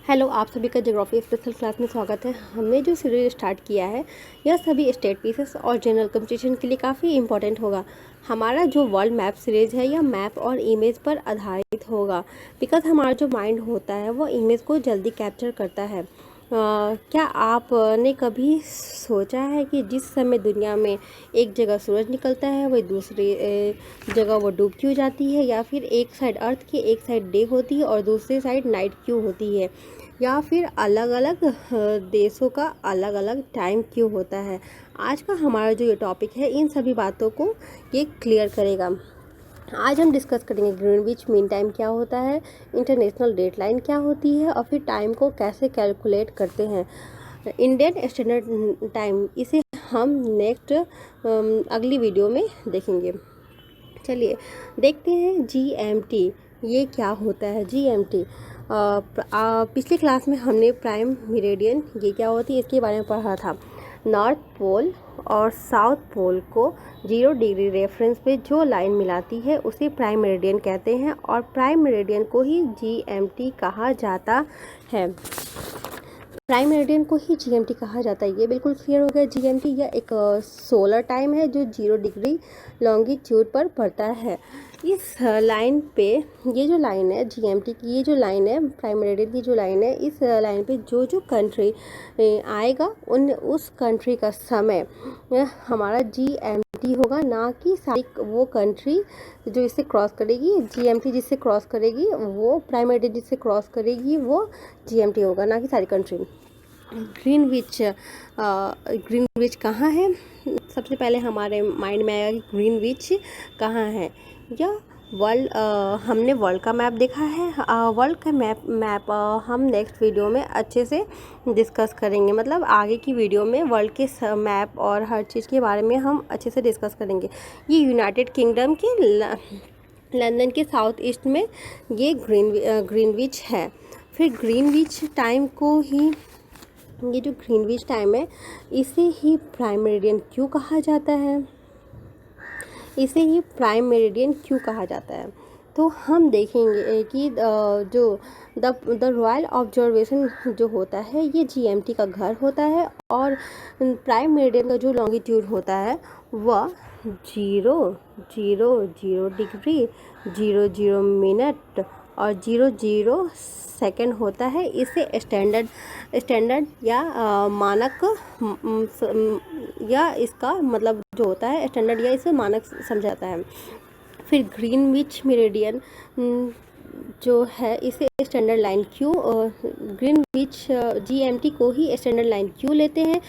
Hello, आप सभी का ज्योग्राफी स्पेशल क्लास में स्वागत है। हमने जो सीरीज स्टार्ट किया है यह सभी स्टेट पीसेस और जनरल कंपटीशन के लिए काफ़ी इंपॉर्टेंट होगा। हमारा जो वर्ल्ड मैप सीरीज है यह मैप और इमेज पर आधारित होगा, बिकॉज हमारा जो माइंड होता है वो इमेज को जल्दी कैप्चर करता है। क्या आपने कभी सोचा है कि जिस समय दुनिया में एक जगह सूरज निकलता है वही दूसरी जगह वो डूब क्यों जाती है, या फिर एक साइड अर्थ की एक साइड डे होती है और दूसरी साइड नाइट क्यों होती है, या फिर अलग अलग देशों का अलग अलग टाइम क्यों होता है। आज का हमारा जो ये टॉपिक है इन सभी बातों को ये क्लियर करेगा। आज हम डिस्कस करेंगे ग्रीनविच मीन टाइम क्या होता है, इंटरनेशनल डेडलाइन क्या होती है और फिर टाइम को कैसे कैलकुलेट करते हैं। इंडियन स्टैंडर्ड टाइम इसे हम नेक्स्ट अगली वीडियो में देखेंगे। चलिए देखते हैं जीएमटी ये क्या होता है। जीएमटी पिछले क्लास में हमने प्राइम मेरिडियन ये क्या होती है इसके बारे में पढ़ा था। नॉर्थ पोल और साउथ पोल को 0 डिग्री रेफरेंस पे जो लाइन मिलाती है उसे प्राइम मेरिडियन कहते हैं और प्राइम मेरिडियन को ही जीएमटी कहा जाता है। प्राइम मेरिडियन को ही जीएमटी कहा जाता है। ये बिल्कुल क्लियर हो गया। जीएमटी यह एक सोलर टाइम है जो 0 डिग्री लॉन्गिट्यूड पर पड़ता है। इस लाइन पे ये जो लाइन है जीएमटी की, ये जो लाइन है प्राइम मेरिडियन की जो लाइन है, इस लाइन पे जो जो कंट्री आएगा उस कंट्री का समय हमारा जीएमटी होगा, ना कि सारी वो कंट्री जो इससे क्रॉस करेगी। जीएमटी जिससे क्रॉस करेगी वो प्राइम मेरिडियन जिससे क्रॉस करेगी वो जीएमटी होगा, ना कि सारी कंट्री। ग्रीनविच कहाँ है? सबसे पहले हमारे माइंड में आएगा कि ग्रीनविच कहाँ है। यह वर्ल्ड हमने वर्ल्ड का मैप देखा है। वर्ल्ड का मैप हम नेक्स्ट वीडियो में अच्छे से डिस्कस करेंगे, मतलब आगे की वीडियो में वर्ल्ड के मैप और हर चीज़ के बारे में हम अच्छे से डिस्कस करेंगे। ये यूनाइटेड किंगडम के लंदन के साउथ ईस्ट में ये ग्रीनविच है। फिर ग्रीनविच टाइम को ही, ये जो ग्रीनविच टाइम है इसे ही प्राइम मेरिडियन क्यों कहा जाता है, इसे ही प्राइम मेरिडियन क्यों कहा जाता है। तो हम देखेंगे कि जो द रॉयल ऑब्जर्वेशन जो होता है ये जीएमटी का घर होता है और प्राइम मेरिडियन का जो लॉन्गिट्यूड होता है वह 000 डिग्री 00 मिनट और 00 सेकेंड होता है। इसे स्टैंडर्ड या मानक या इसका मतलब जो होता है स्टैंडर्ड या इसे मानक समझा जाता है। फिर ग्रीनविच मेरिडियन जो है इसे स्टैंडर्ड लाइन क्यों, ग्रीनविच जीएमटी को ही स्टैंडर्ड लाइन क्यों लेते हैं,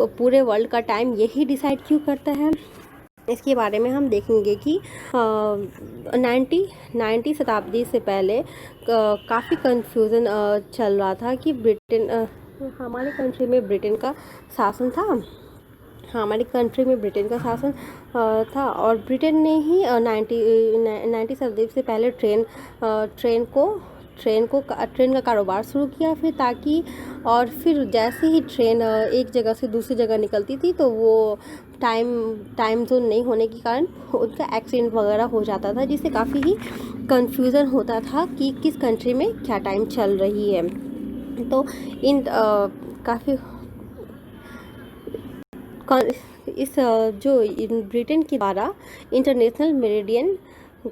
पूरे वर्ल्ड का टाइम यही डिसाइड क्यों करता है, इसके बारे में हम देखेंगे कि 90 शताब्दी से पहले काफ़ी कंफ्यूजन चल रहा था कि ब्रिटेन हमारे कंट्री में ब्रिटेन का शासन था। हमारी कंट्री में ब्रिटेन का शासन था और ब्रिटेन ने ही 90 शताब्दी से पहले ट्रेन का कारोबार शुरू किया। फिर ताकि और फिर जैसे ही ट्रेन एक जगह से दूसरी जगह निकलती थी तो वो टाइम जोन नहीं होने के कारण उनका एक्सीडेंट वगैरह हो जाता था, जिससे काफ़ी ही कंफ्यूजन होता था कि किस कंट्री में क्या टाइम चल रही है। तो इन काफ़ी इस जो ब्रिटेन के द्वारा इंटरनेशनल मेरिडियन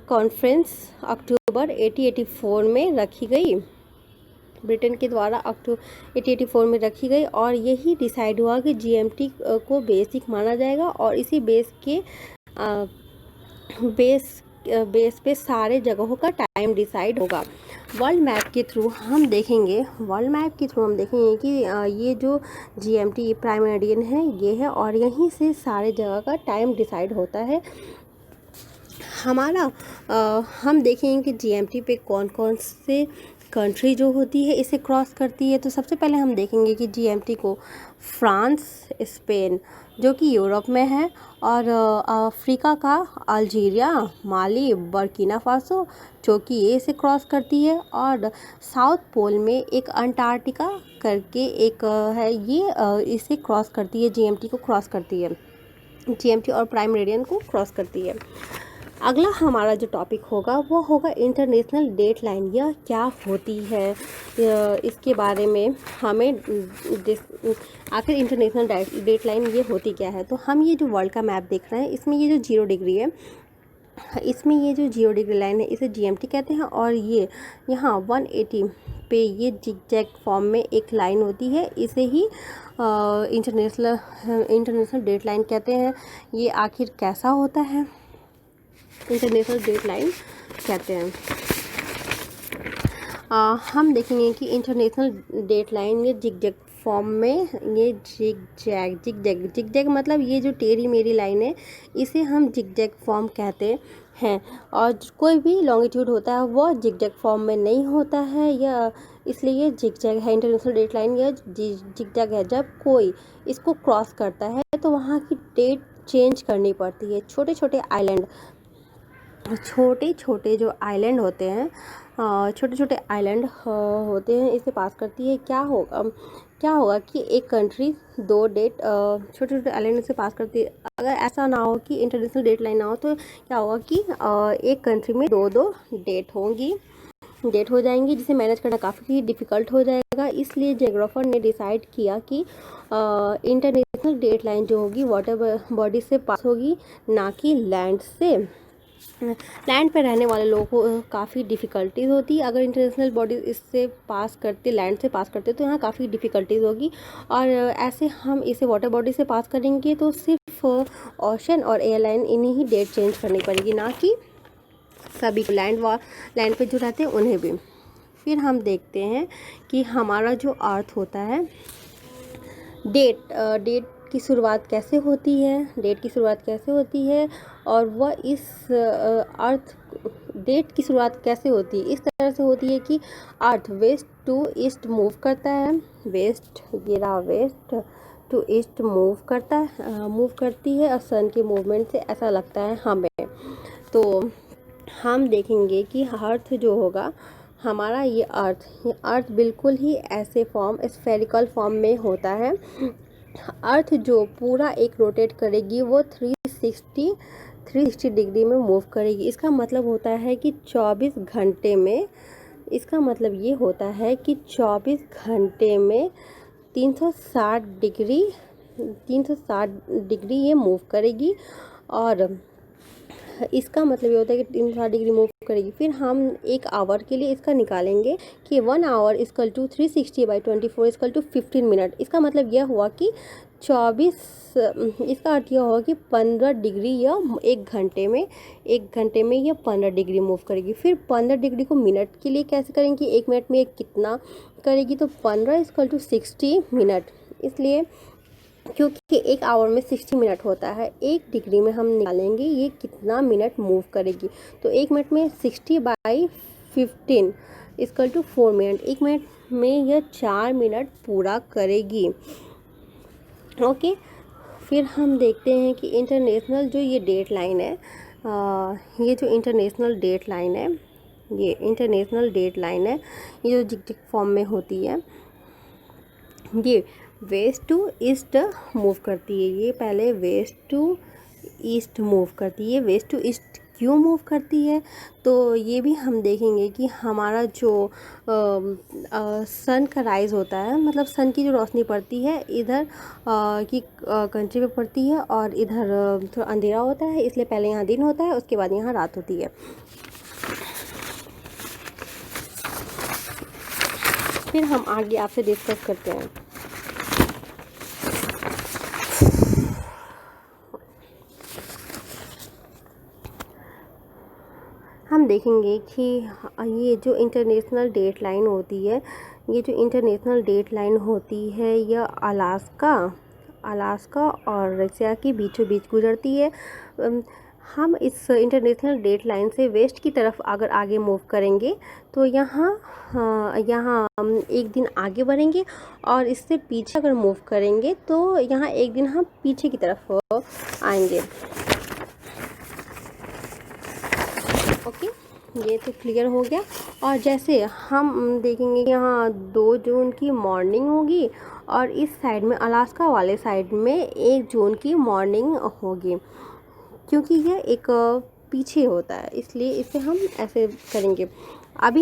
कॉन्फ्रेंस अक्टूबर 1884 में रखी गई, ब्रिटेन के द्वारा अक्टूबर 1884 में रखी गई और यही डिसाइड हुआ कि जीएमटी को बेसिक माना जाएगा और इसी बेस पे सारे जगहों का टाइम डिसाइड होगा। वर्ल्ड मैप के थ्रू हम देखेंगे कि ये जो जीएमटी प्राइम मेरिडियन है ये है और यहीं से सारे जगह का टाइम डिसाइड होता है। हम देखेंगे कि जीएमटी पे कौन कौन से कंट्री जो होती है इसे क्रॉस करती है। तो सबसे पहले हम देखेंगे कि जीएमटी को फ्रांस, स्पेन जो कि यूरोप में है, और अफ्रीका का अल्जीरिया, माली, बर्किना फासो जो कि ये इसे क्रॉस करती है, और साउथ पोल में एक अंटार्कटिका करके एक है ये इसे क्रॉस करती है, जीएमटी को क्रॉस करती है, जीएमटी और प्राइम मेरिडियन को क्रॉस करती है। अगला हमारा जो टॉपिक होगा वो होगा इंटरनेशनल डेडलाइन। यह क्या होती है, इसके बारे में हमें आखिर इंटरनेशनल डेडलाइन ये होती क्या है। तो हम ये जो वर्ल्ड का मैप देख रहे हैं, इसमें ये जो 0 डिग्री है, इसमें ये जो 0 डिग्री लाइन है इसे GMT कहते हैं। और ये यहाँ 180 पे ये जिगजैग फॉर्म में एक लाइन होती है, इसे ही इंटरनेशनल डेडलाइन कहते हैं। ये आखिर कैसा होता है, इंटरनेशनल डेडलाइन कहते हैं। हम देखेंगे कि इंटरनेशनल डेडलाइन ये जिगजैग फॉर्म में, ये जिगजैग मतलब ये जो टेढ़ी मेरी लाइन है इसे हम जिगजैग फॉर्म कहते हैं। और कोई भी लॉन्गिट्यूड होता है वो जिगजैग फॉर्म में नहीं होता है, या इसलिए जिगजैग है। इंटरनेशनल डेडलाइन या जिगजैग है। जब कोई इसको क्रॉस करता है तो वहाँ की डेट चेंज करनी पड़ती है। छोटे छोटे जो आइलैंड होते हैं, छोटे छोटे आइलैंड होते हैं, इसे पास करती है। क्या होगा कि एक कंट्री 2 डेट छोटे छोटे आइलैंड से पास करती है। अगर ऐसा ना हो कि इंटरनेशनल डेडलाइन ना हो तो क्या होगा कि एक कंट्री में 2 डेट हो जाएंगी, जिसे मैनेज करना काफ़ी डिफ़िकल्ट हो जाएगा। इसलिए जियोग्राफर ने डिसाइड किया कि इंटरनेशनल डेडलाइन जो होगी वाटर बॉडी से पास होगी, ना कि लैंड से। लैंड पे रहने वाले लोगों को काफ़ी डिफ़िकल्टीज़ होती है। अगर इंटरनेशनल बॉडी इससे पास करते, लैंड से पास करते, तो यहाँ काफ़ी डिफ़िकल्टीज़ होगी। और ऐसे हम इसे वाटर बॉडी से पास करेंगे तो सिर्फ ओशन और एयरलाइन इन्हीं ही डेट चेंज करनी पड़ेगी, ना कि सभी को लैंड पे जो रहते हैं उन्हें भी। फिर हम देखते हैं कि हमारा जो अर्थ होता है, डेट की शुरुआत कैसे होती है, और वह इस अर्थ डेट की शुरुआत कैसे होती है। इस तरह से होती है कि अर्थ वेस्ट टू ईस्ट मूव करता है, वेस्ट टू ईस्ट मूव करती है, और सन के मूवमेंट से ऐसा लगता है हमें। तो हम देखेंगे कि अर्थ जो होगा हमारा, ये अर्थ बिल्कुल ही ऐसे स्फेरिकल फॉर्म में होता है। अर्थ जो पूरा एक रोटेट करेगी वो 360 डिग्री में मूव करेगी। इसका मतलब होता है कि 24 घंटे में, इसका मतलब ये होता है कि 24 घंटे में 360 डिग्री ये मूव करेगी। और इसका मतलब ये होता है कि 360 डिग्री मूव करेगी। फिर हम 1 आवर के लिए इसका निकालेंगे कि 1 hour equal to 360/24 equal to 15 minute. इसका मतलब यह हुआ कि 24, इसका अर्थ यह होगा कि 15 डिग्री यह एक घंटे में यह 15 डिग्री मूव करेगी। फिर 15 डिग्री को मिनट के लिए कैसे करेंगे, 1 मिनट में कितना करेगी, तो 15 इक्वल टू 60 मिनट। इसलिए क्योंकि 1 आवर में 60 मिनट होता है, 1 डिग्री में हम निकालेंगे ये कितना मिनट मूव करेगी। तो 1 मिनट में 60/15 इक्वल टू 4 मिनट। 1 मिनट में यह 4 मिनट पूरा करेगी। ओके, फिर हम देखते हैं कि इंटरनेशनल जो ये डेडलाइन है, ये जो इंटरनेशनल डेडलाइन है, ये जो जिगजैग फॉर्म में होती है, ये वेस्ट टू ईस्ट मूव करती है। ये पहले वेस्ट टू ईस्ट मूव करती है। वेस्ट टू ईस्ट क्यों मूव करती है, तो ये भी हम देखेंगे कि हमारा जो सन का राइज होता है, मतलब सन की जो रोशनी पड़ती है इधर की कंट्री पे पड़ती है, और इधर थोड़ा अंधेरा होता है, इसलिए पहले यहाँ दिन होता है, उसके बाद यहाँ रात होती है। फिर हम आगे आपसे डिस्कस करते हैं। हम देखेंगे कि ये जो इंटरनेशनल डेडलाइन होती है, यह अलास्का और रसिया के बीचों बीच गुजरती है। हम इस इंटरनेशनल डेडलाइन से वेस्ट की तरफ अगर आगे मूव करेंगे तो यहाँ हम 1 दिन आगे बढ़ेंगे, और इससे पीछे अगर मूव करेंगे तो यहाँ 1 दिन हम पीछे की तरफ आएंगे। ओके, ये तो क्लियर हो गया। और जैसे हम देखेंगे यहाँ 2 जून की मॉर्निंग होगी, और इस साइड में अलास्का वाले साइड में 1 जून की मॉर्निंग होगी, क्योंकि यह एक पीछे होता है, इसलिए इसे हम ऐसे करेंगे। अभी